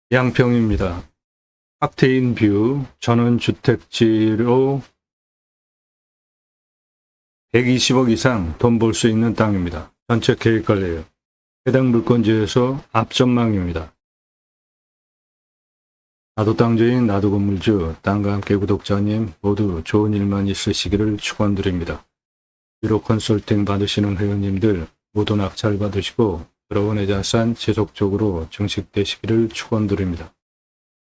양평입니다. 칵테인 뷰 전원주택지로 120억 이상 돈 벌 수 있는 땅입니다. 전체 계획관리예요. 해당 물건지에서 앞전망입니다. 나도 땅주인 나도 건물주 땅과 함께 구독자님 모두 좋은 일만 있으시기를 축원드립니다. 유로 컨설팅 받으시는 회원님들 모두 낙찰 받으시고 들어온 자산 지속적으로 증식되시기를 축원드립니다.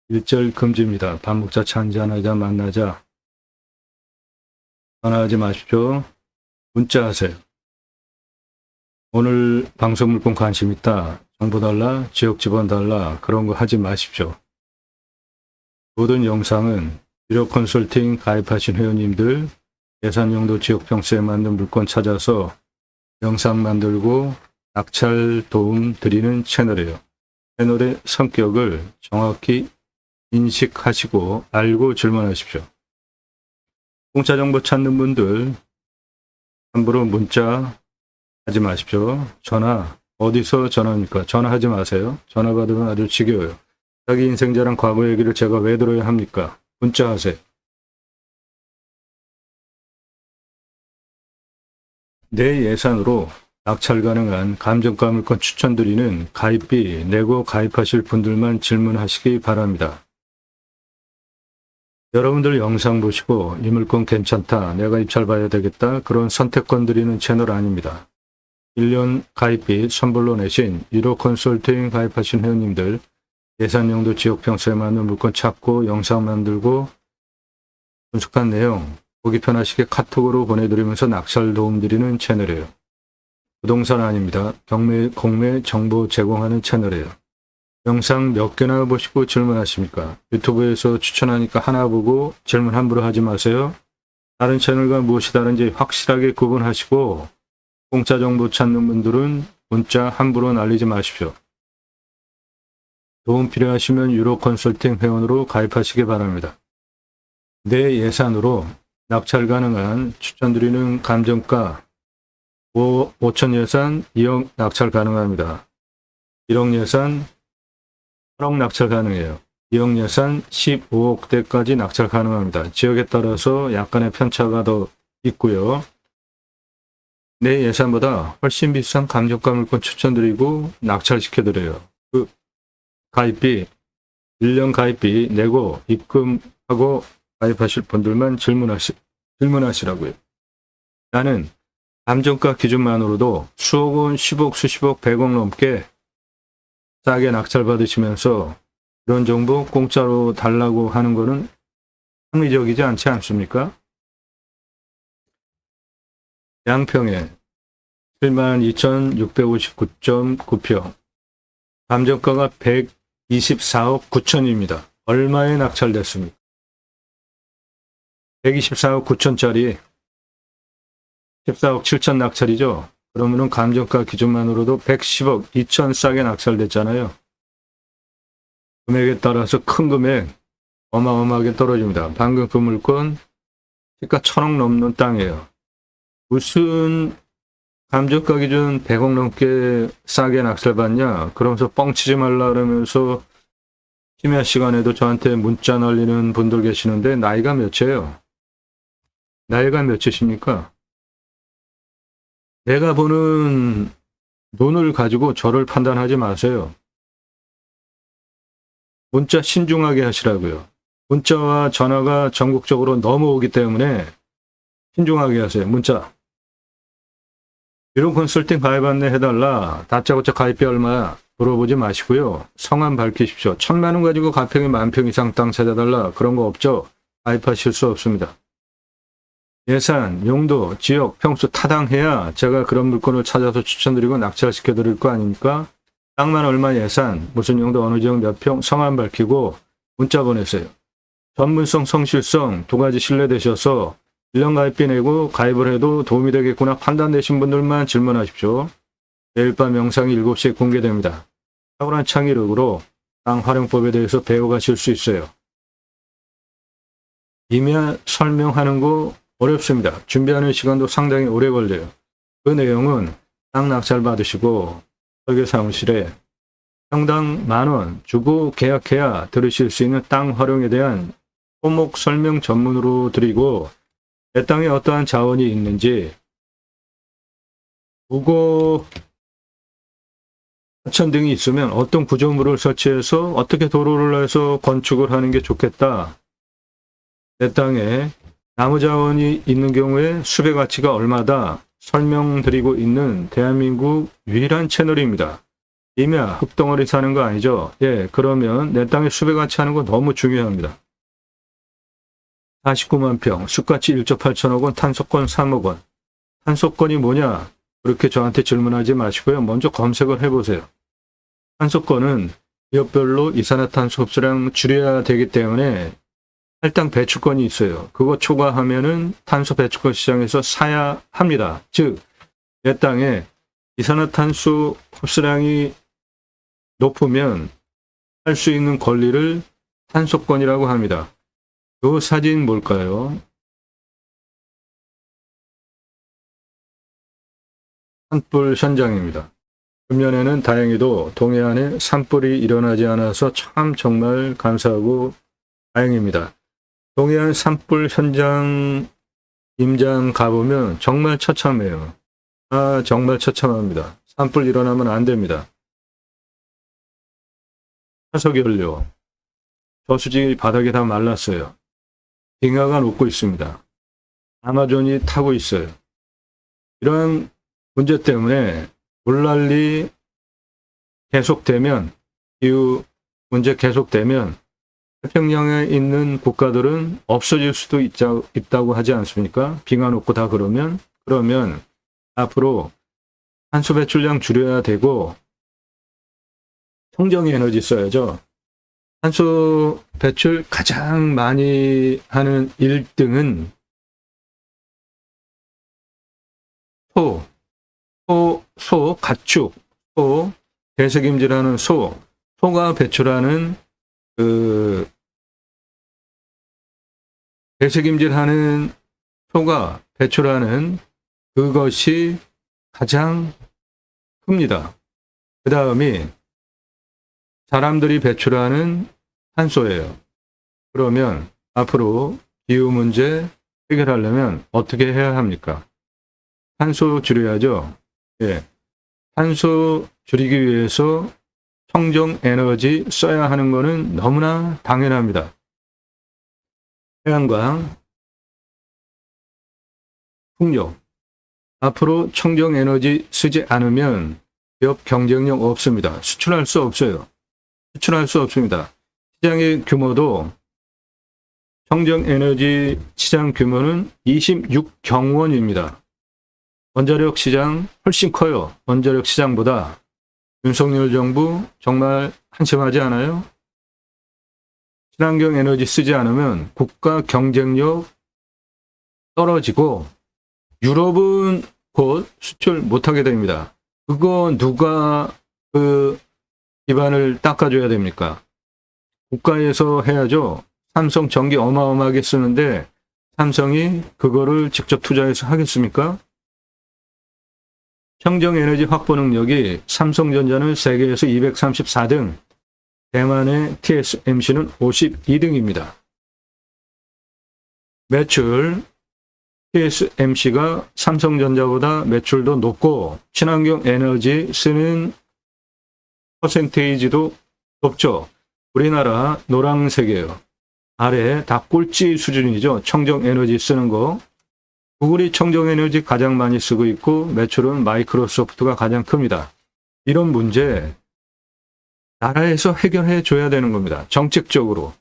일절 금지입니다. 밥 먹자 차 한잔하자 만나자 전화하지 마십시오. 문자하세요. 오늘 방송 물건 관심 있다. 정보 달라, 지역 지번 달라 그런 거 하지 마십시오. 모든 영상은 유료 컨설팅 가입하신 회원님들 예산용도 지역평수에 맞는 물건 찾아서 영상 만들고 낙찰 도움 드리는 채널이에요. 채널의 성격을 정확히 인식하시고 알고 질문하십시오. 공짜 정보 찾는 분들 함부로 문자 하지 마십시오. 전화 어디서 전화합니까? 전화하지 마세요. 전화 받으면 아주 지겨워요. 자기 인생 자랑 과거 얘기를 제가 왜 들어야 합니까? 문자 하세요. 내 예산으로 낙찰 가능한 감정가 물건 추천드리는 가입비 내고 가입하실 분들만 질문하시기 바랍니다. 여러분들 영상 보시고 이 물건 괜찮다, 내가 입찰 봐야 되겠다 그런 선택권 드리는 채널 아닙니다. 1년 가입비 선불로 내신 유로 컨설팅 가입하신 회원님들 예산용도 지역평수에 맞는 물건 찾고 영상 만들고 분석한 내용 보기 편하시게 카톡으로 보내드리면서 낙찰 도움 드리는 채널이에요. 부동산 아닙니다. 경매, 공매 정보 제공하는 채널이에요. 영상 몇 개나 보시고 질문하십니까? 유튜브에서 추천하니까 하나 보고 질문 함부로 하지 마세요. 다른 채널과 무엇이 다른지 확실하게 구분하시고 공짜 정보 찾는 분들은 문자 함부로 날리지 마십시오. 도움 필요하시면 유로 컨설팅 회원으로 가입하시기 바랍니다. 내 예산으로 낙찰 가능한 추천드리는 감정가 5천 예산 2억 낙찰 가능합니다. 1억 예산 8억 낙찰 가능해요. 2억 예산 15억대까지 낙찰 가능합니다. 지역에 따라서 약간의 편차가 더 있고요. 내 예산보다 훨씬 비싼 감정가 물건 추천드리고 낙찰시켜드려요. 그 가입비 1년 가입비 내고 입금하고 가입하실 분들만 질문하시라고요. 나는 감정가 기준만으로도 수억 원, 10억, 수십억, 100억 넘게 싸게 낙찰 받으시면서 이런 정보 공짜로 달라고 하는 거는 합리적이지 않지 않습니까? 양평에 72,659.9평 감정가가 124억 9천입니다. 얼마에 낙찰됐습니까? 124억 9천짜리 14억 7천 낙찰이죠. 그러면은 감정가 기준만으로도 110억 2천 싸게 낙찰됐잖아요. 금액에 따라서 큰 금액 어마어마하게 떨어집니다. 방금 그 물건 시가 1,000억 넘는 땅이에요. 무슨 감정가 기준 100억 넘게 싸게 낙찰받냐? 그러면서 뻥치지 말라 그러면서 심야 시간에도 저한테 문자 날리는 분들 계시는데 나이가 몇이에요? 나이가 몇이십니까? 내가 보는 눈을 가지고 저를 판단하지 마세요. 문자 신중하게 하시라고요. 문자와 전화가 전국적으로 넘어오기 때문에 신중하게 하세요. 문자. 유료 컨설팅 가입 안내 해달라. 다짜고짜 가입비 얼마야? 물어보지 마시고요. 성함 밝히십시오. 1,000만 원 가지고 가평에 10,000평 이상 땅 찾아달라. 그런 거 없죠? 가입하실 수 없습니다. 예산, 용도, 지역, 평수 타당해야 제가 그런 물건을 찾아서 추천드리고 낙찰시켜 드릴 거 아닙니까? 땅만 얼마 예산, 무슨 용도, 어느 지역 몇 평, 성함 밝히고 문자 보내세요. 전문성, 성실성 두 가지 신뢰되셔서 1년 가입비 내고 가입을 해도 도움이 되겠구나 판단되신 분들만 질문하십시오. 내일 밤 영상이 7시에 공개됩니다. 탁월한 창의력으로 땅 활용법에 대해서 배워가실 수 있어요. 이미 설명하는 거 어렵습니다. 준비하는 시간도 상당히 오래 걸려요. 그 내용은 땅 낙찰 받으시고 설계사무실에 평당 10,000원 주고 계약해야 들으실 수 있는 땅 활용에 대한 토목 설명 전문으로 드리고, 내 땅에 어떠한 자원이 있는지, 무고 하천 등이 있으면 어떤 구조물을 설치해서 어떻게 도로를 해서 건축을 하는 게 좋겠다. 내 땅에 나무 자원이 있는 경우에 수배 가치가 얼마다 설명드리고 있는 대한민국 유일한 채널입니다. 이미야 흙덩어리 사는 거 아니죠? 예, 그러면 내 땅에 수배 가치 하는 거 너무 중요합니다. 49만 평, 숲가치 1조 8천억 원, 탄소권 3억 원. 탄소권이 뭐냐? 그렇게 저한테 질문하지 마시고요. 먼저 검색을 해보세요. 탄소권은 지역별로 이산화탄소 흡수량 줄여야 되기 때문에 할당 배출권이 있어요. 그거 초과하면은 탄소 배출권 시장에서 사야 합니다. 즉, 내 땅에 이산화탄소 흡수량이 높으면 할 수 있는 권리를 탄소권이라고 합니다. 이 사진 뭘까요? 산불 현장입니다. 금년에는 다행히도 동해안에 산불이 일어나지 않아서 참 정말 감사하고 다행입니다. 동해안 산불 현장 임장 가보면 정말 처참해요. 정말 처참합니다. 산불 일어나면 안 됩니다. 화석연료, 저수지 바닥이 다 말랐어요. 빙하가 녹고 있습니다. 아마존이 타고 있어요. 이러한 문제 때문에 물난리 계속되면, 기후 문제 계속되면 태평양에 있는 국가들은 없어질 수도 있다고 하지 않습니까? 빙하 녹고 다 그러면 앞으로 탄소 배출량 줄여야 되고 청정 에너지 써야죠. 탄소 배출 가장 많이 하는 1등은 가축, 대책임질하는 소가 배출하는 대책임질하는 소가 배출하는 그것이 가장 큽니다. 그 다음이 사람들이 배출하는 탄소예요. 그러면 앞으로 기후 문제 해결하려면 어떻게 해야 합니까? 탄소 줄여야죠. 예. 탄소 줄이기 위해서 청정 에너지 써야 하는 것은 너무나 당연합니다. 태양광, 풍력. 앞으로 청정 에너지 쓰지 않으면 기업 경쟁력 없습니다. 수출할 수 없어요. 수출할 수 없습니다. 시장의 규모도 청정 에너지 시장 규모는 26경원입니다. 원자력 시장 훨씬 커요. 원자력 시장보다. 윤석열 정부 정말 한심하지 않아요? 친환경 에너지 쓰지 않으면 국가 경쟁력 떨어지고 유럽은 곧 수출 못하게 됩니다. 그거 누가 그 기반을 닦아줘야 됩니까? 국가에서 해야죠. 삼성 전기 어마어마하게 쓰는데 삼성이 그거를 직접 투자해서 하겠습니까? 청정에너지 확보 능력이 삼성전자는 세계에서 234등, 대만의 TSMC는 52등입니다. 매출, TSMC가 삼성전자보다 매출도 높고 친환경 에너지 쓰는 퍼센테이지도 높죠. 우리나라 노란색이에요. 아래 다 꼴찌 수준이죠. 청정에너지 쓰는 거. 구글이 청정에너지 가장 많이 쓰고 있고 매출은 마이크로소프트가 가장 큽니다. 이런 문제 나라에서 해결해 줘야 되는 겁니다. 정책적으로.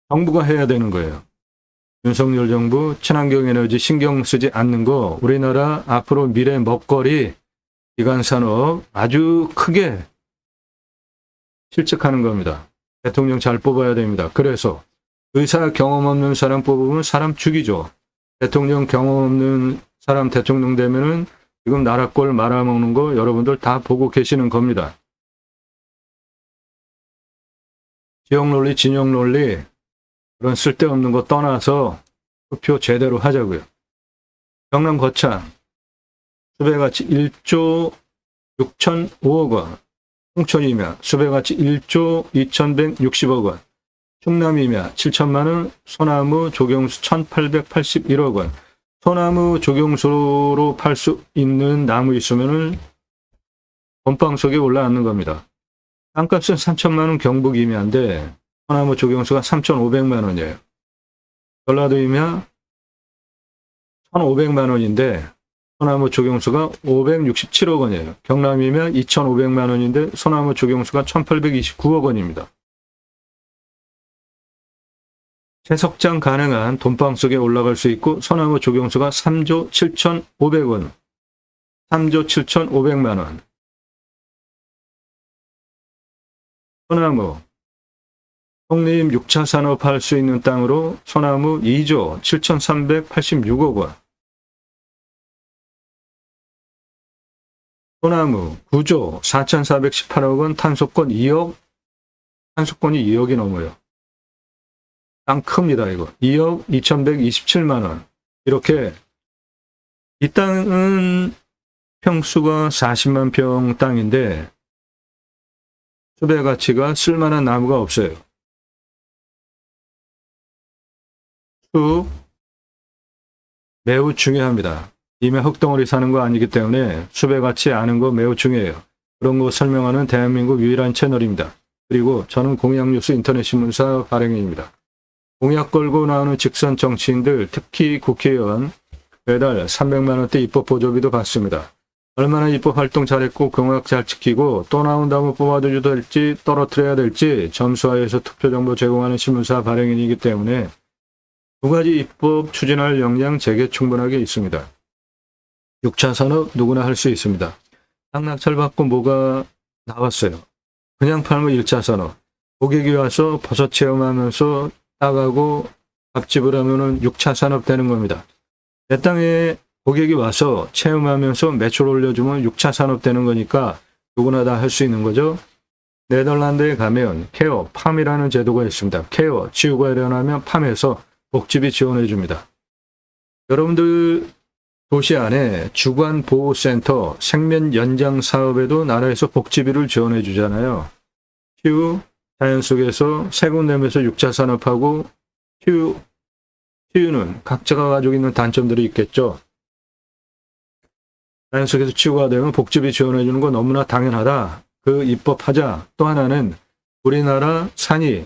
정부가 해야 되는 거예요. 윤석열 정부 친환경 에너지 신경 쓰지 않는 거 우리나라 앞으로 미래 먹거리 기관산업 아주 크게 실직하는 겁니다. 대통령 잘 뽑아야 됩니다. 그래서 의사 경험 없는 사람 뽑으면 사람 죽이죠. 대통령 경험 없는 사람 대통령 되면은 지금 나라 꼴 말아먹는 거 여러분들 다 보고 계시는 겁니다. 지역 논리, 진영 논리 그런 쓸데없는 거 떠나서 투표 제대로 하자고요. 경남 거창 수배가치 1조 6,005억 원. 홍천이면 수배가치 1조 2160억 원, 충남이면 7천만 원, 소나무 조경수 1881억 원. 소나무 조경수로 팔 수 있는 나무 있으면은 돈방 속에 올라앉는 겁니다. 땅값은 3천만 원 경북 임야인데 소나무 조경수가 3,500만 원이에요. 전라도 임야 1,500만 원인데 소나무 조경수가 567억 원이에요. 경남 임야 2,500만 원인데 소나무 조경수가 1,829억 원입니다. 채석장 가능한 돈방 속에 올라갈 수 있고 소나무 조경수가 3조 7,500원, 3조 7,500만 원. 소나무, 독립 6차 산업할 수 있는 땅으로 소나무 2조 7,386억 원. 소나무 9조 4,418억 원, 탄소권 2억, 탄소권이 2억이 넘어요. 땅 큽니다, 이거. 2억 2,127만 원. 이렇게 이 땅은 평수가 40만 평 땅인데 수배 가치가 쓸만한 나무가 없어요. 수 매우 중요합니다. 임야 흙덩어리 사는 거 아니기 때문에 수배 가치 아는 거 매우 중요해요. 그런 거 설명하는 대한민국 유일한 채널입니다. 그리고 저는 공약뉴스 인터넷 신문사 발행인입니다. 공약 걸고 나오는 직선 정치인들, 특히 국회의원 매달 300만 원대 입법 보조비도 받습니다. 얼마나 입법 활동 잘했고 공약 잘 지키고 또 나온다면 뽑아줘야 될지 떨어뜨려야 될지 점수화해서 투표 정보 제공하는 신문사 발행인이기 때문에 두 가지 입법 추진할 역량 제게 충분하게 있습니다. 6차 산업 누구나 할 수 있습니다. 땅 낙찰 받고 뭐가 나왔어요. 그냥 팔면 1차 산업. 고객이 와서 버섯 체험하면서 따가고 밥집을 하면은 6차 산업 되는 겁니다. 내 땅에 고객이 와서 체험하면서 매출 올려주면 6차 산업 되는 거니까 누구나 다 할 수 있는 거죠. 네덜란드에 가면 케어, 팜이라는 제도가 있습니다. 케어, 치유가 일어나면 팜에서 복지비 지원해 줍니다. 여러분들 도시 안에 주간보호센터 생면 연장 사업에도 나라에서 복지비를 지원해 주잖아요. 치유, 자연 속에서 세금 내면서 6차 산업하고 치유는 각자가 가지고 있는 단점들이 있겠죠. 자연 속에서 치유가 되면 복지비 지원해 주는 건 너무나 당연하다. 그 입법하자. 또 하나는 우리나라 산이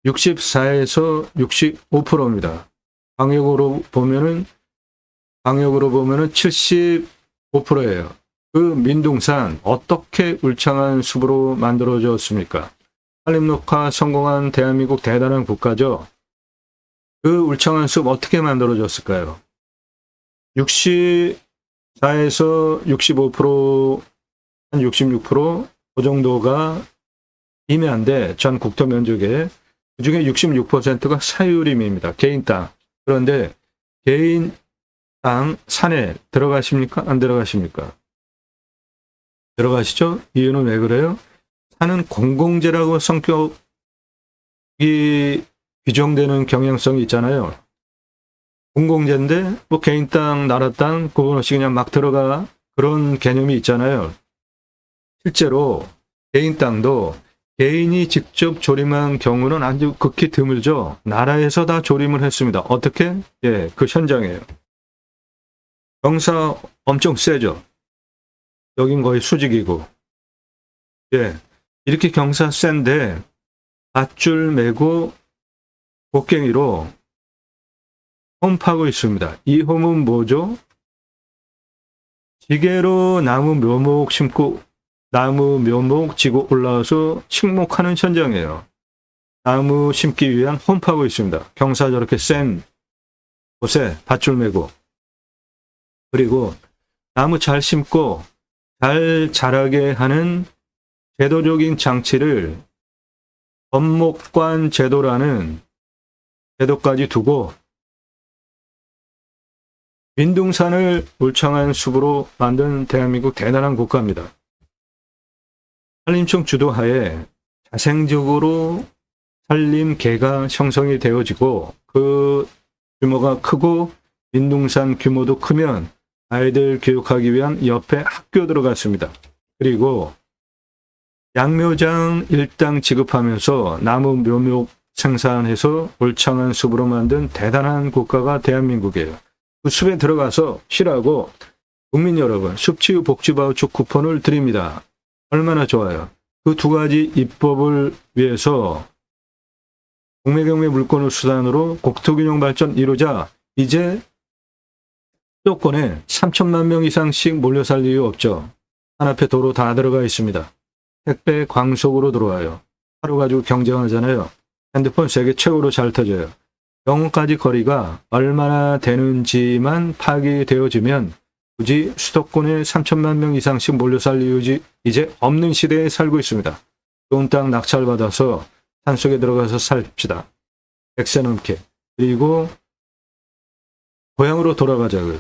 64에서 65%입니다. 방역으로 보면은 75%예요. 그 민둥산 어떻게 울창한 숲으로 만들어졌습니까? 산림녹화 성공한 대한민국 대단한 국가죠. 그 울창한 숲 어떻게 만들어졌을까요? 64에서 65%, 한 66%, 그 정도가 임야인데 전 국토 면적에 그중에 66%가 사유림입니다. 개인 땅. 그런데 개인 땅 산에 들어가십니까? 안 들어가십니까? 들어가시죠? 이유는 왜 그래요? 산은 공공재라고 성격이 규정되는 경향성이 있잖아요. 공공재인데 뭐 개인 땅, 나라 땅 구분 없이 그냥 막 들어가 그런 개념이 있잖아요. 실제로 개인 땅도 개인이 직접 조림한 경우는 아주 극히 드물죠. 나라에서 다 조림을 했습니다. 어떻게? 예, 그 현장이에요. 경사 엄청 세죠. 여긴 거의 수직이고. 예, 이렇게 경사 센데 밧줄 메고 곡괭이로 홈 파고 있습니다. 이 홈은 뭐죠? 지게로 나무 묘목 심고 나무 묘목 지고 올라와서 식목하는 현장이에요. 나무 심기 위한 홈 파고 있습니다. 경사 저렇게 센 곳에 밧줄 메고. 그리고 나무 잘 심고 잘 자라게 하는 제도적인 장치를 법목관 제도라는 제도까지 두고 민둥산을 울창한 숲으로 만든 대한민국 대단한 국가입니다. 산림청 주도하에 자생적으로 산림계가 형성이 되어지고 그 규모가 크고 민둥산 규모도 크면 아이들 교육하기 위한 옆에 학교 들어갔습니다. 그리고 양묘장 일당 지급하면서 나무 묘목 생산해서 울창한 숲으로 만든 대단한 국가가 대한민국이에요. 그 숲에 들어가서 쉬라고 국민 여러분 숲치유 복지바우처 쿠폰을 드립니다. 얼마나 좋아요. 그 두 가지 입법을 위해서 공매경매 물권을 수단으로 국토균형 발전 이루자. 이제 수도권에 3천만 명 이상씩 몰려 살 이유 없죠. 한 앞에 도로 다 들어가 있습니다. 택배 광속으로 들어와요. 하루 가지고 경쟁하잖아요. 핸드폰 세계 최고로 잘 터져요. 병원까지 거리가 얼마나 되는지만 파악이 되어지면 굳이 수도권에 3천만 명 이상씩 몰려 살 이유지 이제 없는 시대에 살고 있습니다. 좋은 땅 낙찰받아서 산속에 들어가서 삽시다. 100세 넘게. 그리고 고향으로 돌아가자고요.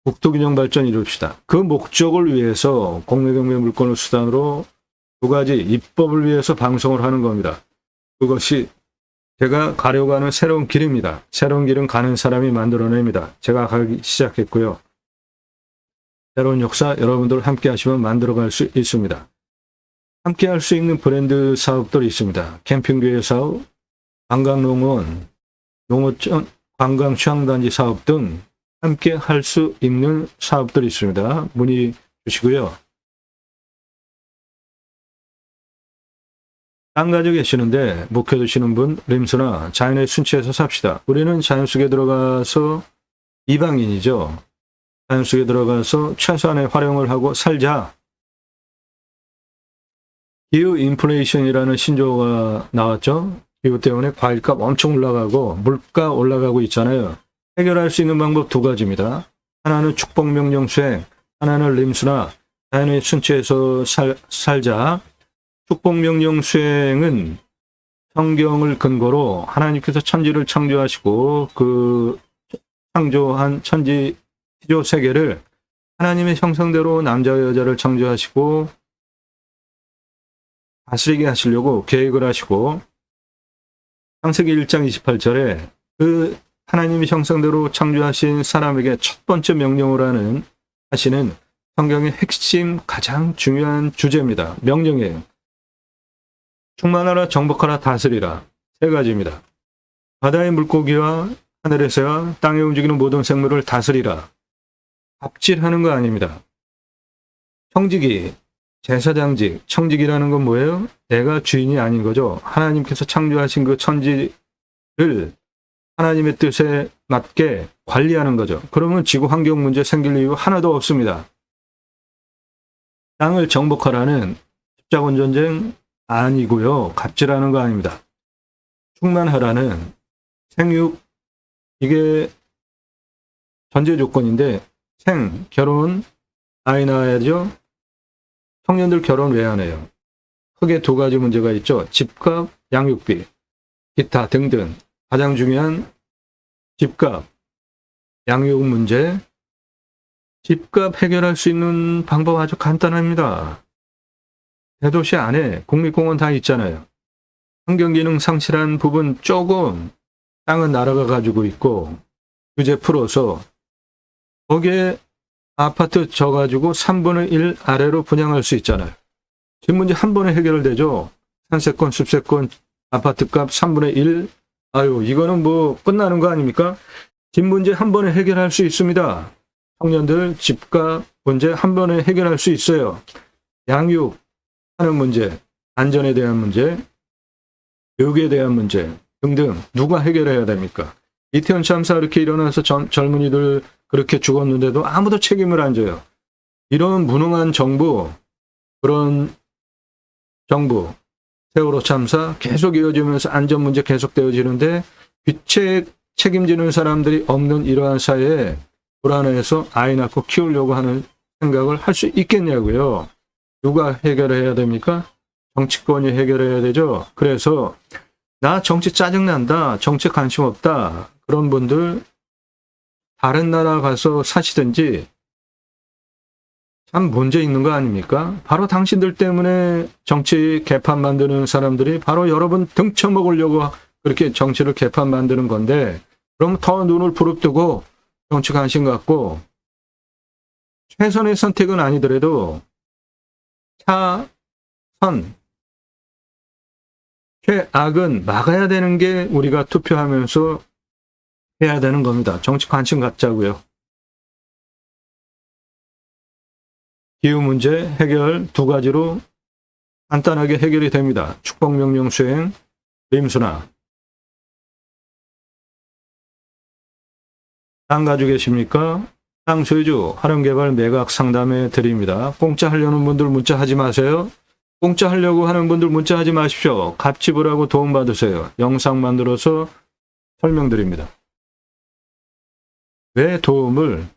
국토균형 발전 이룹시다. 그 목적을 위해서 공매경매 물권을 수단으로 두 가지 입법을 위해서 방송을 하는 겁니다. 그것이 제가 가려고 하는 새로운 길입니다. 새로운 길은 가는 사람이 만들어냅니다. 제가 가기 시작했고요. 새로운 역사 여러분들 함께 하시면 만들어갈 수 있습니다. 함께 할 수 있는 브랜드 사업들이 있습니다. 캠핑교회 사업, 관광농원, 농어촌, 관광휴양단지 사업 등 함께 할 수 있는 사업들이 있습니다. 문의 주시고요. 땅 가지고 계시는데 묵혀두시는 분, 림수나 자연의 순치에서 삽시다. 우리는 자연 속에 들어가서 이방인이죠. 자연 속에 들어가서 최소한의 활용을 하고 살자. 기후 인플레이션이라는 신조어가 나왔죠. 기후 때문에 과일값 엄청 올라가고 물가 올라가고 있잖아요. 해결할 수 있는 방법 두 가지입니다. 하나는 축복명령 수행, 하나는 림수나 자연의 순치에서 살자. 축복명령 수행은 성경을 근거로 하나님께서 천지를 창조하시고 그 창조한 천지 피조 세계를 하나님의 형상대로 남자와 여자를 창조하시고 다스리게 하시려고 계획을 하시고 창세기 1장 28절에 그 하나님의 형상대로 창조하신 사람에게 첫 번째 명령을 하시는 성경의 핵심 가장 중요한 주제입니다. 명령이에요. 충만하라, 정복하라, 다스리라. 세 가지입니다. 바다의 물고기와 하늘에서와 땅에 움직이는 모든 생물을 다스리라. 갑질하는 거 아닙니다. 청지기, 제사장직, 청지기라는 건 뭐예요? 내가 주인이 아닌 거죠. 하나님께서 창조하신 그 천지를 하나님의 뜻에 맞게 관리하는 거죠. 그러면 지구 환경 문제 생길 이유 하나도 없습니다. 땅을 정복하라는 십자군 전쟁 아니고요. 갑질하는 거 아닙니다. 충만하라는 생육, 이게 전제 조건인데 결혼, 아이 낳아야죠. 청년들 결혼 왜 안 해요? 크게 두 가지 문제가 있죠. 집값, 양육비, 기타 등등. 가장 중요한 집값, 양육 문제. 집값 해결할 수 있는 방법 아주 간단합니다. 대도시 안에 국립공원 다 있잖아요. 환경기능 상실한 부분 조금 땅은 나라가 가지고 있고 규제 풀어서 거기에 아파트 져가지고 3분의 1 아래로 분양할 수 있잖아요. 집 문제 한 번에 해결되죠. 산세권, 숲세권, 아파트값 3분의 1. 아유, 이거는 뭐 끝나는 거 아닙니까? 집 문제 한 번에 해결할 수 있습니다. 청년들 집값 문제 한 번에 해결할 수 있어요. 양육하는 문제, 안전에 대한 문제, 교육에 대한 문제 등등 누가 해결해야 됩니까? 이태원 참사 이렇게 일어나서 젊은이들 그렇게 죽었는데도 아무도 책임을 안 져요. 이런 무능한 정부, 그런 정부, 세월호 참사 계속 이어지면서 안전 문제 계속되어지는데 귀책 책임지는 사람들이 없는 이러한 사회에 불안해서 아이 낳고 키우려고 하는 생각을 할 수 있겠냐고요. 누가 해결해야 됩니까? 정치권이 해결해야 되죠. 그래서 나 정치 짜증난다, 정치 관심 없다, 그런 분들 다른 나라 가서 사시든지 참 문제 있는 거 아닙니까? 바로 당신들 때문에 정치 개판 만드는 사람들이 바로 여러분 등쳐먹으려고 그렇게 정치를 개판 만드는 건데, 그럼 더 눈을 부릅뜨고 정치 관심 갖고 최선의 선택은 아니더라도 차선, 최악은 막아야 되는 게 우리가 투표하면서 해야 되는 겁니다. 정치 관심 갖자고요. 기후 문제 해결 두 가지로 간단하게 해결이 됩니다. 축복명령 수행, 림수나. 땅 가지고 계십니까? 땅 소유주 활용개발 매각 상담해 드립니다. 공짜 하려는 분들 문자 하지 마세요. 공짜 하려고 하는 분들 문자 하지 마십시오. 갑지불하고 도움받으세요. 영상 만들어서 설명드립니다. 왜 도움을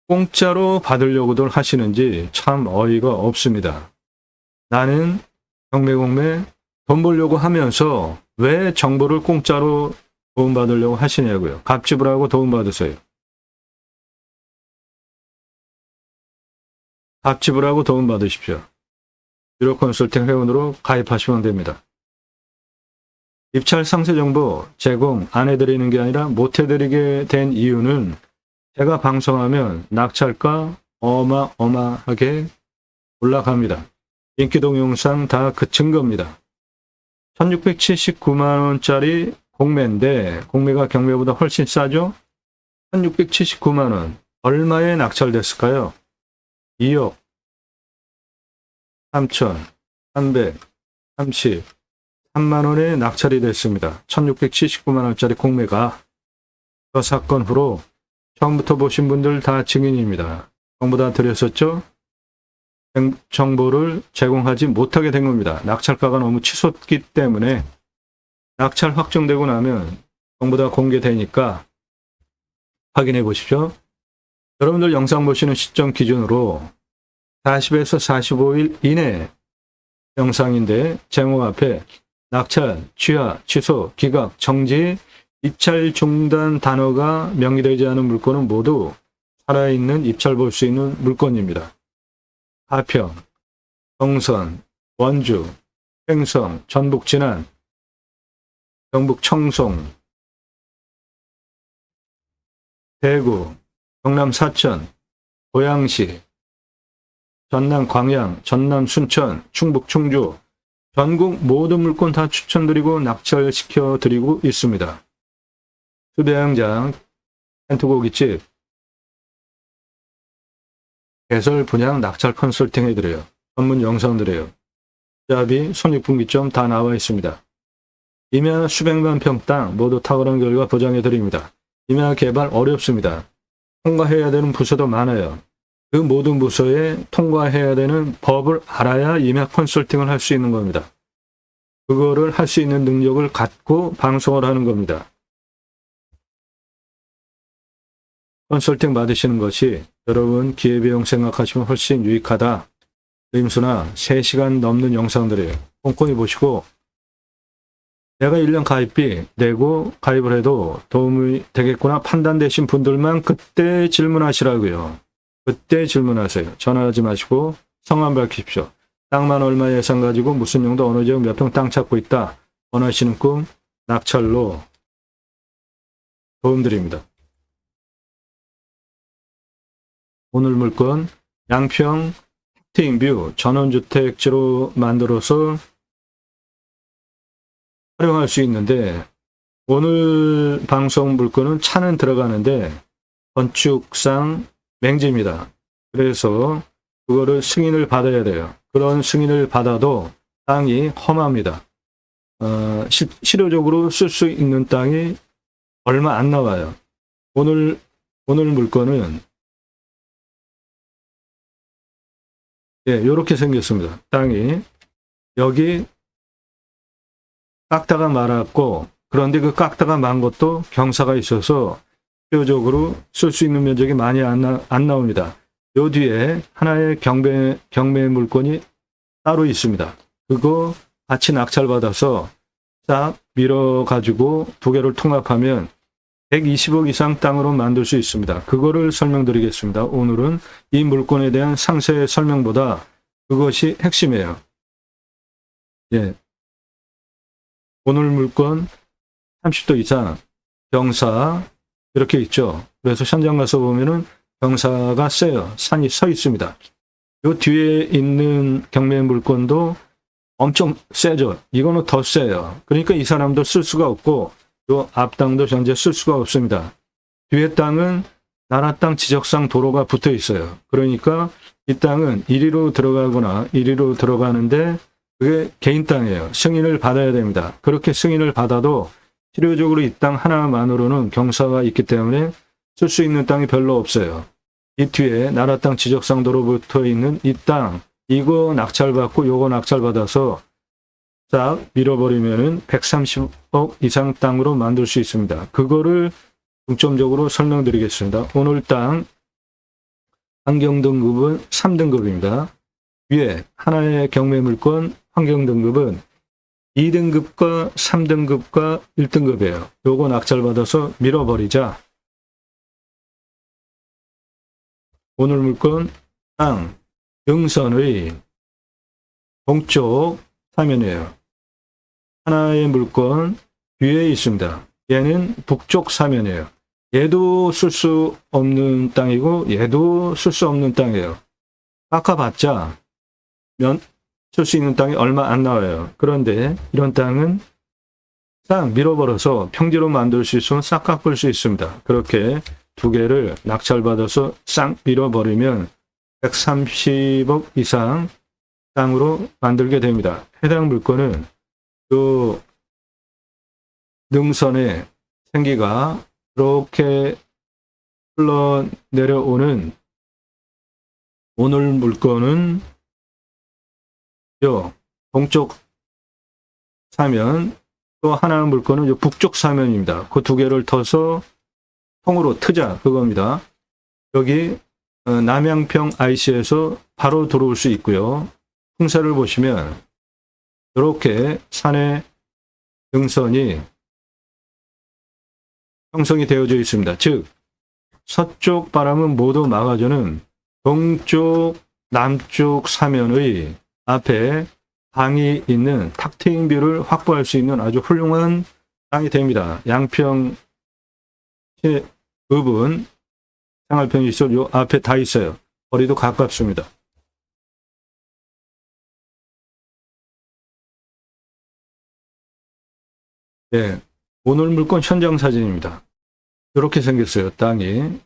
공짜로 받으려고들 하시는지 참 어이가 없습니다. 나는 경매공매 돈 벌려고 하면서 왜 정보를 공짜로 도움받으려고 하시냐고요. 갑지불하고 도움받으세요. 갑지불하고 도움받으십시오. 유료 컨설팅 회원으로 가입하시면 됩니다. 입찰 상세 정보 제공 안 해드리는 게 아니라 못 해드리게 된 이유는 제가 방송하면 낙찰가 어마어마하게 올라갑니다. 인기 동영상 다 그 증거입니다. 1679만원짜리 공매인데 공매가 경매보다 훨씬 싸죠? 1679만원 얼마에 낙찰됐을까요? 2억 3,333만원에 낙찰이 됐습니다. 1679만원짜리 공매가 그 사건 후로 처음부터 보신 분들 다 증인입니다. 정보 다 드렸었죠? 정보를 제공하지 못하게 된 겁니다. 낙찰가가 너무 치솟기 때문에 낙찰 확정되고 나면 정보 다 공개되니까 확인해 보십시오. 여러분들 영상 보시는 시점 기준으로 40에서 45일 이내 영상인데 제목 앞에 낙찰, 취하, 취소, 기각, 정지, 입찰 중단 단어가 명기되지 않은 물건은 모두 살아있는 입찰 볼 수 있는 물건입니다. 가평, 정선, 원주, 횡성, 전북 진안, 경북 청송, 대구, 경남 사천, 고양시, 전남 광양, 전남 순천, 충북 충주, 전국 모든 물건 다 추천드리고 낙찰시켜 드리고 있습니다. 수배양장, 텐트고깃집, 개설 분양 낙찰 컨설팅 해드려요. 전문 영상 드려요. 투자비, 손익분기점 다 나와 있습니다. 임야 수백만 평 땅 모두 탁월한 결과 보장해 드립니다. 임야 개발 어렵습니다. 통과해야 되는 부서도 많아요. 그 모든 부서에 통과해야 되는 법을 알아야 임야 컨설팅을 할 수 있는 겁니다. 그거를 할 수 있는 능력을 갖고 방송을 하는 겁니다. 컨설팅 받으시는 것이 여러분 기회비용 생각하시면 훨씬 유익하다. 림수나 3시간 넘는 영상들이에요. 꼼꼼히 보시고 내가 1년 가입비 내고 가입을 해도 도움이 되겠구나 판단되신 분들만 그때 질문하시라고요. 그때 질문하세요. 전화하지 마시고 성함 밝히십시오. 땅만 얼마 예산 가지고 무슨 용도 어느 지역 몇 평 땅 찾고 있다. 원하시는 꿈 낙찰로 도움드립니다. 오늘 물건 양평 택팅뷰 전원주택지로 만들어서 활용할 수 있는데 오늘 방송 물건은 차는 들어가는데 건축상 맹지입니다. 그래서 그거를 승인을 받아야 돼요. 그런 승인을 받아도 땅이 험합니다. 실효적으로 쓸 수 있는 땅이 얼마 안 나와요. 오늘 물건은 이렇게 생겼습니다. 땅이 여기 깎다가 말았고 그런데 그 깎다가 만 것도 경사가 있어서 실효적으로 쓸 수 있는 면적이 많이 안 나옵니다. 요 뒤에 하나의 경매 물건이 따로 있습니다. 그거 같이 낙찰받아서 싹 밀어가지고 두 개를 통합하면 120억 이상 땅으로 만들 수 있습니다. 그거를 설명드리겠습니다. 오늘은 이 물건에 대한 상세 설명보다 그것이 핵심이에요. 오늘 물건 30도 이상 경사 이렇게 있죠. 그래서 현장 가서 보면은 경사가 세요. 산이 서 있습니다. 이 뒤에 있는 경매 물건도 엄청 세죠. 이거는 더 세요. 그러니까 이 사람도 쓸 수가 없고 요 앞 땅도 현재 쓸 수가 없습니다. 뒤에 땅은 나라 땅 지적상 도로가 붙어 있어요. 그러니까 이 땅은 이리로 들어가거나 이리로 들어가는데 그게 개인 땅이에요. 승인을 받아야 됩니다. 그렇게 승인을 받아도 실효적으로 이 땅 하나만으로는 경사가 있기 때문에 쓸 수 있는 땅이 별로 없어요. 이 뒤에 나라 땅 지적상 도로 붙어 있는 이 땅, 이거 낙찰받고 요거 낙찰받아서 싹 밀어버리면은 130억 이상 땅으로 만들 수 있습니다. 그거를 중점적으로 설명드리겠습니다. 오늘 땅 환경등급은 3등급입니다. 위에 하나의 경매물건 환경등급은 2등급과 3등급과 1등급이에요. 요거 낙찰받아서 밀어버리자. 오늘 물건 땅 능선의 동쪽 사면이에요. 하나의 물건 뒤에 있습니다. 얘는 북쪽 사면이에요. 얘도 쓸 수 없는 땅이고 얘도 쓸 수 없는 땅이에요. 깎아봤자 쓸 수 있는 땅이 얼마 안 나와요. 그런데 이런 땅은 싹 밀어버려서 평지로 만들 수 있으면 싹 깎을 수 있습니다. 그렇게 두 개를 낙찰받아서 싹 밀어버리면 130억 이상 땅으로 만들게 됩니다. 해당 물건은 그 능선의 생기가 이렇게 흘러내려오는 오늘 물건은 요 동쪽 사면, 또 하나 물건은 요 북쪽 사면입니다. 그 두 개를 터서 통으로 트자 그겁니다. 여기 남양평 IC에서 바로 들어올 수 있고요. 풍사를 보시면 이렇게 산의 능선이 형성이 되어져 있습니다. 즉 서쪽 바람은 모두 막아주는 동쪽 남쪽 사면의 앞에 방이 있는 탁 트인 뷰를 확보할 수 있는 아주 훌륭한 땅이 됩니다. 양평 부분 생활편의시설 요 앞에 다 있어요. 거리도 가깝습니다. 네, 오늘 물건 현장 사진입니다. 이렇게 생겼어요. 땅이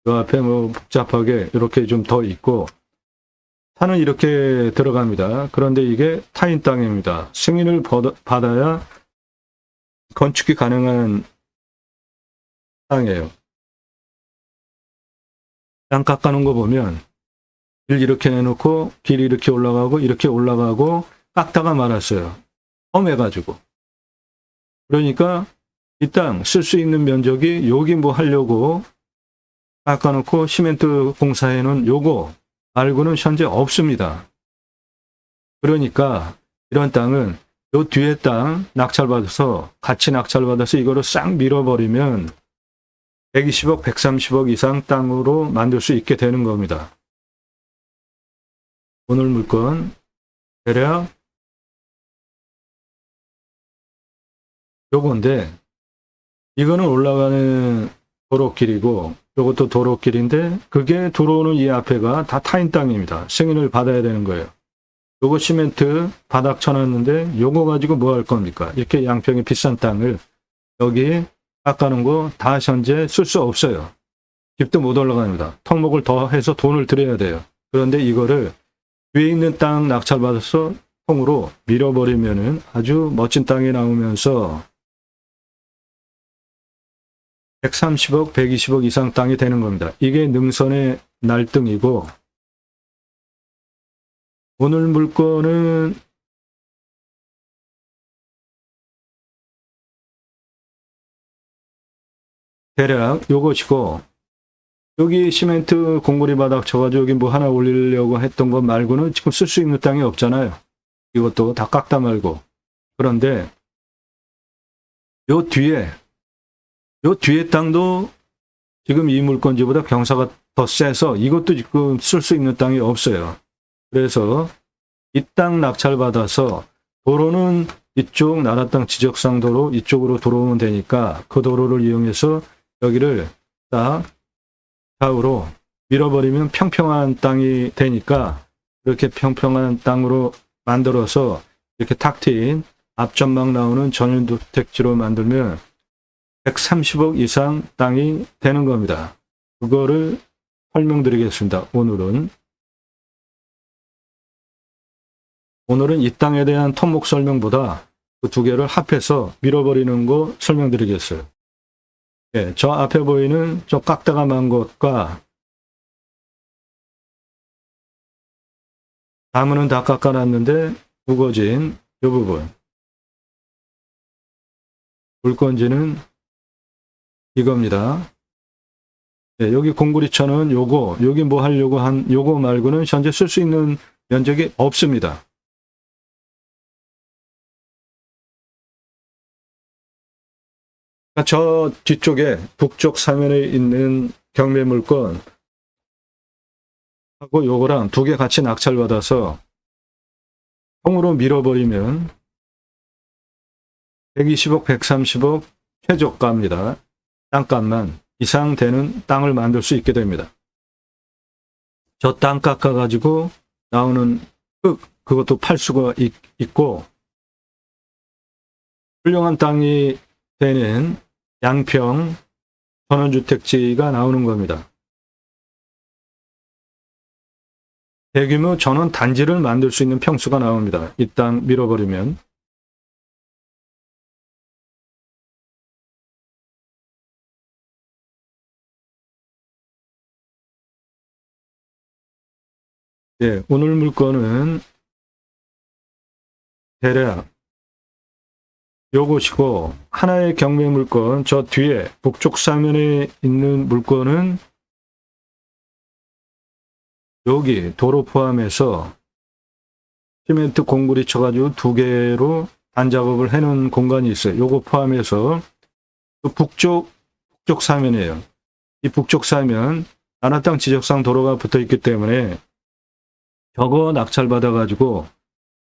그 앞에 뭐 복잡하게 이렇게 좀 더 있고 산은 이렇게 들어갑니다. 그런데 이게 타인 땅입니다. 승인을 받아야 건축이 가능한 땅이에요. 땅 깎아놓은 거 보면 길 이렇게 내놓고 길이 이렇게 올라가고 깎다가 말았어요. 험해가지고. 그러니까 이 땅 쓸 수 있는 면적이 여기 뭐 하려고 깎아놓고 시멘트 공사해놓은 요거 말고는 현재 없습니다. 그러니까 이런 땅은 요 뒤에 땅 같이 낙찰받아서 이거를 싹 밀어버리면 120억, 130억 이상 땅으로 만들 수 있게 되는 겁니다. 오늘 물건 대략 요건데 이거는 올라가는 도로길이고 요것도 도로길인데 그게 들어오는 이 앞에가 다 타인 땅입니다. 승인을 받아야 되는 거예요. 요거 시멘트 바닥 쳐놨는데 요거 가지고 뭐 할 겁니까? 이렇게 양평의 비싼 땅을 여기 깎아놓은 거 다 현재 쓸 수 없어요. 집도 못 올라갑니다. 턱목을 더 해서 돈을 들여야 돼요. 그런데 이거를 위에 있는 땅 낙찰받아서 통으로 밀어버리면은 아주 멋진 땅이 나오면서 130억, 120억 이상 땅이 되는 겁니다. 이게 능선의 날등이고 오늘 물건은 대략 요것이고 여기 시멘트 공구리 바닥 쳐가지고 여기 뭐 하나 올리려고 했던 것 말고는 지금 쓸 수 있는 땅이 없잖아요. 이것도 다 깎다 말고. 그런데 요 뒤에 땅도 지금 이 물건지보다 경사가 더 세서 이것도 지금 쓸 수 있는 땅이 없어요. 그래서 이 땅 낙찰받아서 도로는 이쪽 나라 땅 지적상 도로 이쪽으로 들어오면 되니까 그 도로를 이용해서 여기를 딱 좌우로 밀어버리면 평평한 땅이 되니까 이렇게 평평한 땅으로 만들어서 이렇게 탁 트인 앞전망 나오는 전용주택지로 만들면 130억 이상 땅이 되는 겁니다. 그거를 설명드리겠습니다. 오늘은 이 땅에 대한 토목 설명보다 그 두 개를 합해서 밀어버리는 거 설명드리겠어요. 예, 저 앞에 보이는 저 깎다가 만 것과 나무는 다 깎아놨는데 우거진 이 부분, 물건지는 이겁니다. 예, 여기 공구리천은 요거, 여기 뭐 하려고 한 요거 말고는 현재 쓸 수 있는 면적이 없습니다. 저 뒤쪽에 북쪽 사면에 있는 경매 물건 하고 요거랑 두 개 같이 낙찰받아서 통으로 밀어버리면 120억, 130억 최저가입니다. 땅값만 이상 되는 땅을 만들 수 있게 됩니다. 저 땅 깎아가지고 나오는 흙, 그것도 팔 수가 있고, 훌륭한 땅이 되는 양평 전원주택지가 나오는 겁니다. 대규모 전원 단지를 만들 수 있는 평수가 나옵니다. 이 땅 밀어버리면. 예, 오늘 물건은 대략 요것이고, 하나의 경매 물건, 저 뒤에 북쪽 사면에 있는 물건은 여기 도로 포함해서 시멘트 공구리 쳐가지고 두 개로 단작업을 해놓은 공간이 있어요. 요거 포함해서 북쪽 사면이에요. 이 북쪽 사면 나라땅 지적상 도로가 붙어 있기 때문에 저거 낙찰받아가지고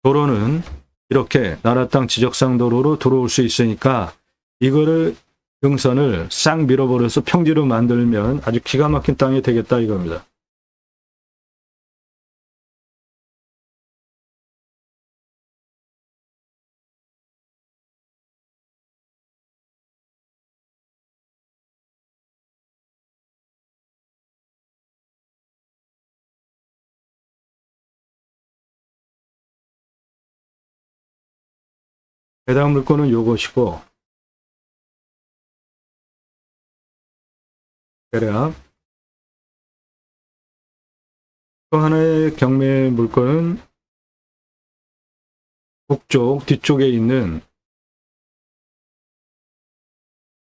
도로는 이렇게 나라땅 지적상 도로로 들어올 수 있으니까 이거를 등선을 싹 밀어버려서 평지로 만들면 아주 기가 막힌 땅이 되겠다 이겁니다. 해당 물건은 요것이고, 대략 또 하나의 경매 물건은 북쪽 뒤쪽에 있는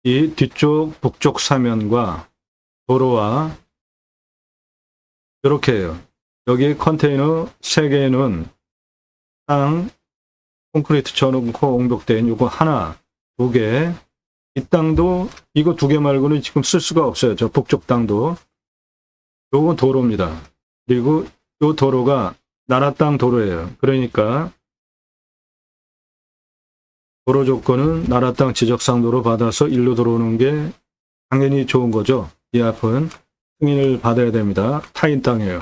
이 뒤쪽 북쪽 사면과 도로와 이렇게 해요. 여기 컨테이너 3개는 땅 콘크리트 쳐놓고 옹벽된 요거 하나, 2개. 이 땅도 이거 2개 말고는 지금 쓸 수가 없어요. 저 북쪽 땅도. 요거 도로입니다. 그리고 요 도로가 나라 땅 도로예요. 그러니까 도로 조건은 나라 땅 지적상 도로 받아서 일로 들어오는 게 당연히 좋은 거죠. 이 앞은 승인을 받아야 됩니다. 타인 땅이에요.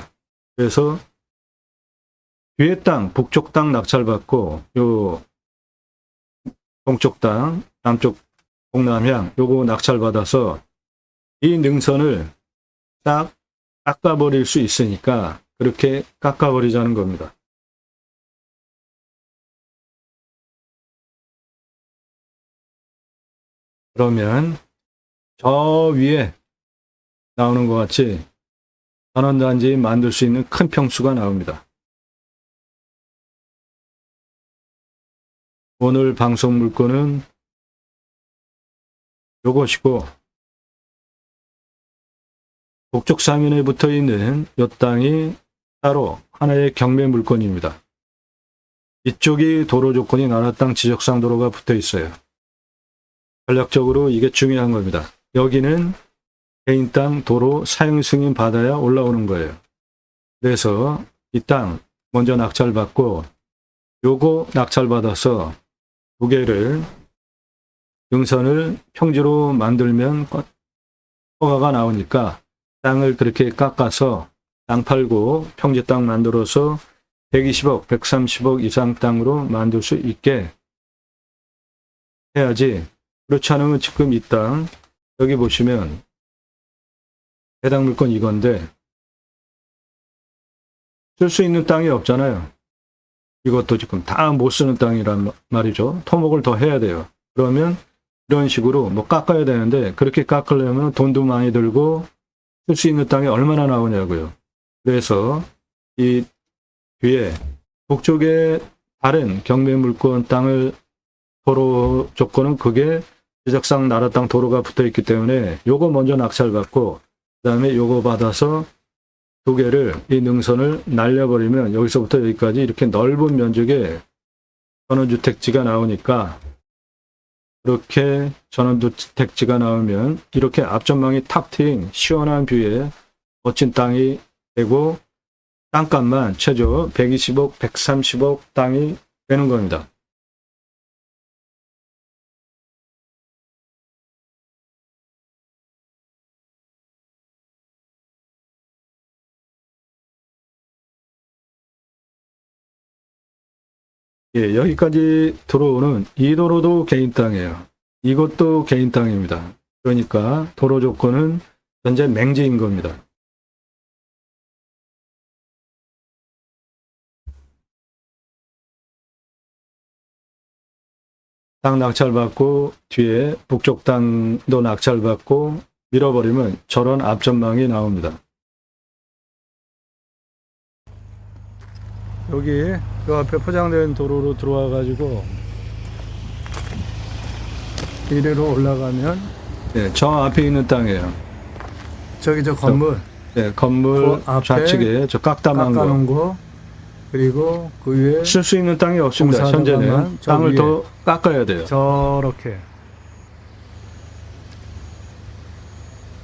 그래서 뒤에 땅, 북쪽 땅 낙찰받고 요 동쪽 땅, 남쪽 동남향 요거 낙찰받아서 이 능선을 딱 깎아버릴 수 있으니까 그렇게 깎아버리자는 겁니다. 그러면 저 위에 나오는 것 같이 전원단지 만들 수 있는 큰 평수가 나옵니다. 오늘 방송 물건은 요것이고, 북쪽 사면에 붙어 있는 이 땅이 따로 하나의 경매 물건입니다. 이쪽이 도로 조건이 나라 땅 지적상 도로가 붙어 있어요. 전략적으로 이게 중요한 겁니다. 여기는 개인 땅 도로 사용 승인 받아야 올라오는 거예요. 그래서 이 땅 먼저 낙찰받고 요거 낙찰받아서 2개를 능선을 평지로 만들면 허가가 나오니까 땅을 그렇게 깎아서 땅 팔고 평지 땅 만들어서 120억, 130억 이상 땅으로 만들 수 있게 해야지. 그렇지 않으면 지금 이 땅, 여기 보시면 해당 물건 이건데 쓸 수 있는 땅이 없잖아요. 이것도 지금 다 못 쓰는 땅이란 말이죠. 토목을 더 해야 돼요. 그러면 이런 식으로 뭐 깎아야 되는데 그렇게 깎으려면 돈도 많이 들고 쓸 수 있는 땅이 얼마나 나오냐고요. 그래서 이 뒤에 북쪽에 다른 경매 물건 땅을 도로 조건은 그게 지적상 나라 땅 도로가 붙어 있기 때문에 요거 먼저 낙찰받고 그다음에 요거 받아서 두 개를 이 능선을 날려버리면 여기서부터 여기까지 이렇게 넓은 면적의 전원주택지가 나오니까 그렇게 전원주택지가 나오면 이렇게 앞전망이 탁 트인 시원한 뷰에 멋진 땅이 되고 땅값만 최저 120억, 130억 땅이 되는 겁니다. 예, 여기까지 들어오는 이 도로도 개인 땅이에요. 이것도 개인 땅입니다. 그러니까 도로 조건은 현재 맹지인 겁니다. 땅 낙찰받고 뒤에 북쪽 땅도 낙찰받고 밀어버리면 저런 앞전망이 나옵니다. 여기 그 앞에 포장된 도로로 들어와 가지고 이리로 올라가면 네, 저 앞에 있는 땅이에요. 저기 저 건물 네, 건물 그 앞에 좌측에 저 깎다만 깎아놓은 거 그리고 그 위에 쓸 수 있는 땅이 없습니다. 현재는 땅을 위에 더 깎아야 돼요. 저렇게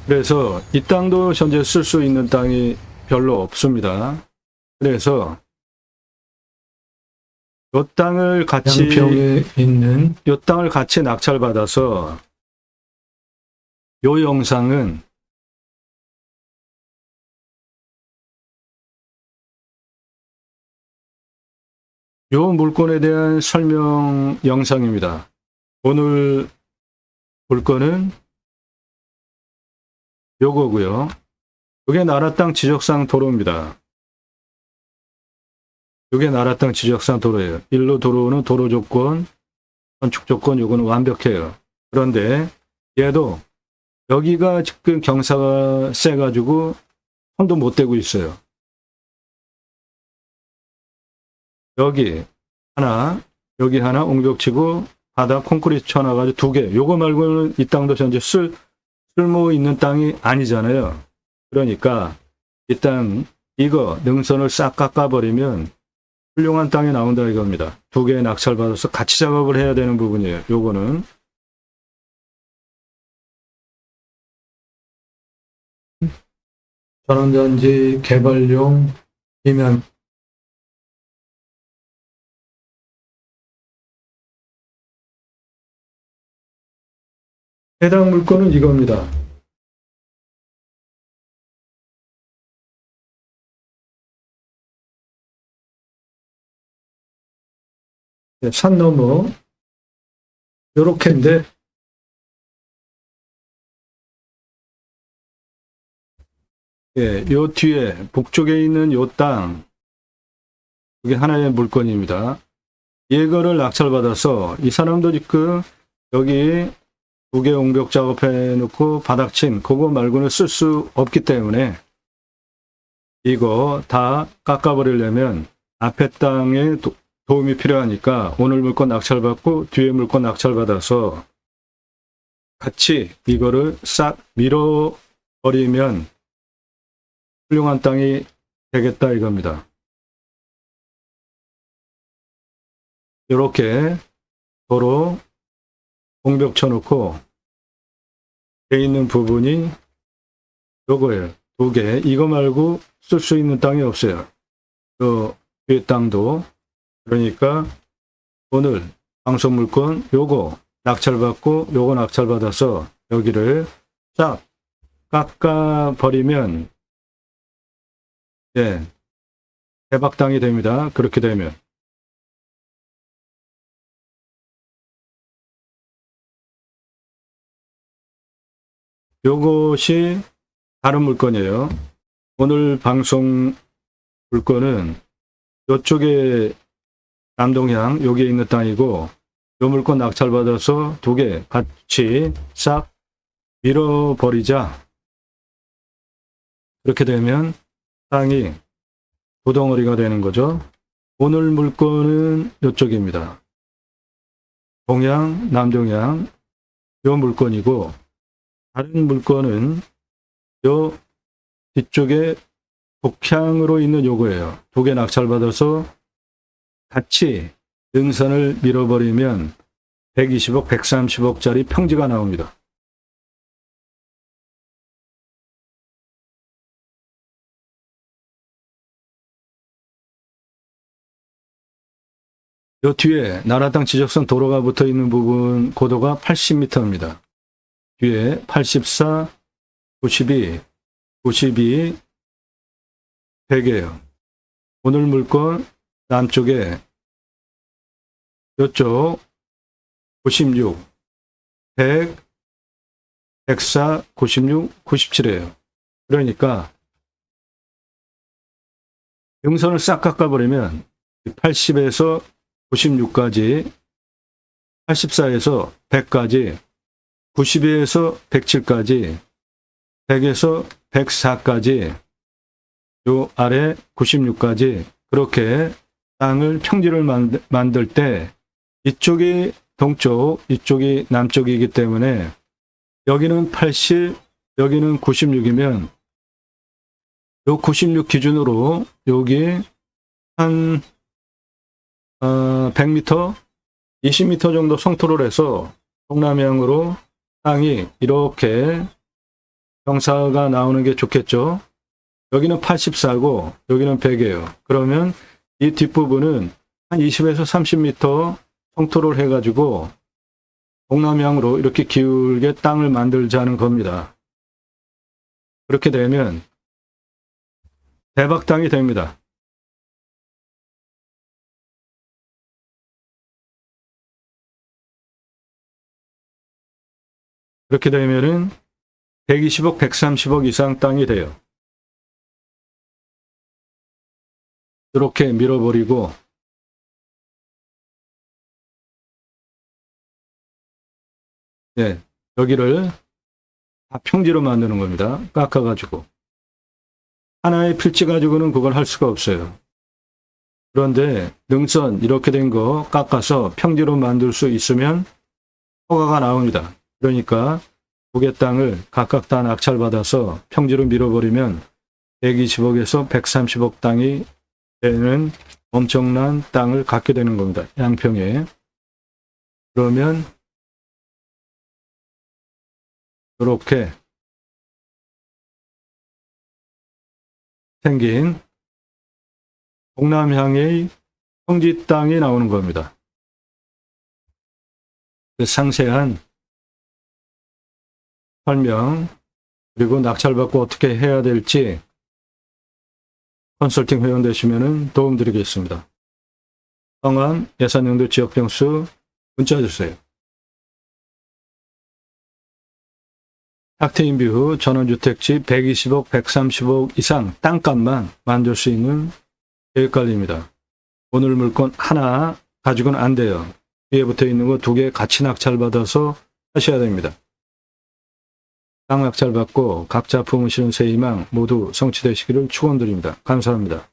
그래서 이 땅도 현재 쓸 수 있는 땅이 별로 없습니다. 그래서 요 땅을 같이 양평에 있는 요 땅을 같이 낙찰받아서 요 영상은 요 물건에 대한 설명 영상입니다. 오늘 물건은 요거고요. 요게 나라 땅 지적상 도로입니다. 요게 나라 땅 지적상 도로예요. 일로 들어오는 도로 조건, 건축 조건 요거는 완벽해요. 그런데 얘도 여기가 지금 경사가 세가지고 손도 못 대고 있어요. 여기 하나, 여기 하나 옹벽치고 바닥 콘크리트 쳐놔가지고 두 개. 요거 말고는 이 땅도 현재 쓸모 있는 땅이 아니잖아요. 그러니까 이 땅 이거 능선을 싹 깎아버리면 훌륭한 땅이 나온다 이겁니다. 두 개의 낙찰받아서 같이 작업을 해야 되는 부분이에요. 요거는 전원전지 개발용 이면 해당 물건은 이겁니다. 네, 산 너머 요렇게인데 예, 요 뒤에 북쪽에 있는 요 땅 이게 하나의 물건입니다. 이거를 낙찰받아서 이 사람도 지금 여기 두 개 옹벽 작업해 놓고 바닥친 그거 말고는 쓸 수 없기 때문에 이거 다 깎아버리려면 앞에 땅에 도움이 필요하니까 오늘 물건 낙찰받고 뒤에 물건 낙찰받아서 같이 이거를 싹 밀어버리면 훌륭한 땅이 되겠다 이겁니다. 이렇게 도로 공벽 쳐놓고 돼 있는 부분이 요거예요. 두 개. 이거 말고 쓸 수 있는 땅이 없어요. 요 뒤에 땅도. 그러니까 오늘 방송 물건 요거 낙찰받고 요거 낙찰받아서 여기를 싹 깎아버리면 예, 대박당이 됩니다. 그렇게 되면. 요것이 다른 물건이에요. 오늘 방송 물건은 이쪽에 남동향 여기에 있는 땅이고 요 물건 낙찰받아서 두 개 같이 싹 밀어버리자. 그렇게 되면 땅이 두 덩어리가 되는 거죠. 오늘 물건은 이쪽입니다. 동향, 남동향 요 물건이고 다른 물건은 요 뒤쪽에 북향으로 있는 요거예요. 두 개 낙찰받아서 같이 능선을 밀어버리면 120억, 130억짜리 평지가 나옵니다. 요 뒤에 나라땅 지적선 도로가 붙어 있는 부분 고도가 80m입니다. 뒤에 84, 92, 92, 100이에요. 오늘 물건 남쪽에 이쪽 96, 100, 104, 96, 97이에요. 그러니까 능선을 싹 깎아버리면 80에서 96까지, 84에서 100까지, 92에서 107까지, 100에서 104까지, 요 아래 96까지 그렇게 땅을 평지를 만들 때 이쪽이 동쪽, 이쪽이 남쪽이기 때문에 여기는 80, 여기는 96이면 요 96 기준으로 여기 한 100m, 20m 정도 성토를 해서 동남향으로 땅이 이렇게 경사가 나오는 게 좋겠죠. 여기는 84고 여기는 100이에요. 그러면 이 뒷부분은 한 20에서 30m 성토를 해가지고 동남향으로 이렇게 기울게 땅을 만들자는 겁니다. 그렇게 되면 대박 땅이 됩니다. 그렇게 되면은 120억, 130억 이상 땅이 돼요. 이렇게 밀어버리고 네, 여기를 다 평지로 만드는 겁니다. 깎아가지고 하나의 필지 가지고는 그걸 할 수가 없어요. 그런데 능선 이렇게 된 거 깎아서 평지로 만들 수 있으면 허가가 나옵니다. 그러니까 두 개 땅을 각각 다 낙찰받아서 평지로 밀어버리면 120억에서 130억 땅이 되는 엄청난 땅을 갖게 되는 겁니다. 양평에. 그러면 이렇게 생긴 동남향의 평지 땅이 나오는 겁니다. 그 상세한 설명 그리고 낙찰받고 어떻게 해야 될지 컨설팅 회원 되시면 도움드리겠습니다. 성함, 예산용도 지역병수 문자 주세요. 탁트인뷰 후 전원주택지 120억, 130억 이상 땅값만 만들 수 있는 계획관리입니다. 오늘 물건 하나 가지고는 안 돼요. 뒤에 붙어 있는 거 두 개 같이 낙찰받아서 하셔야 됩니다. 땅 낙찰받고 각자 품으시는 새 희망 모두 성취되시기를 축원드립니다. 감사합니다.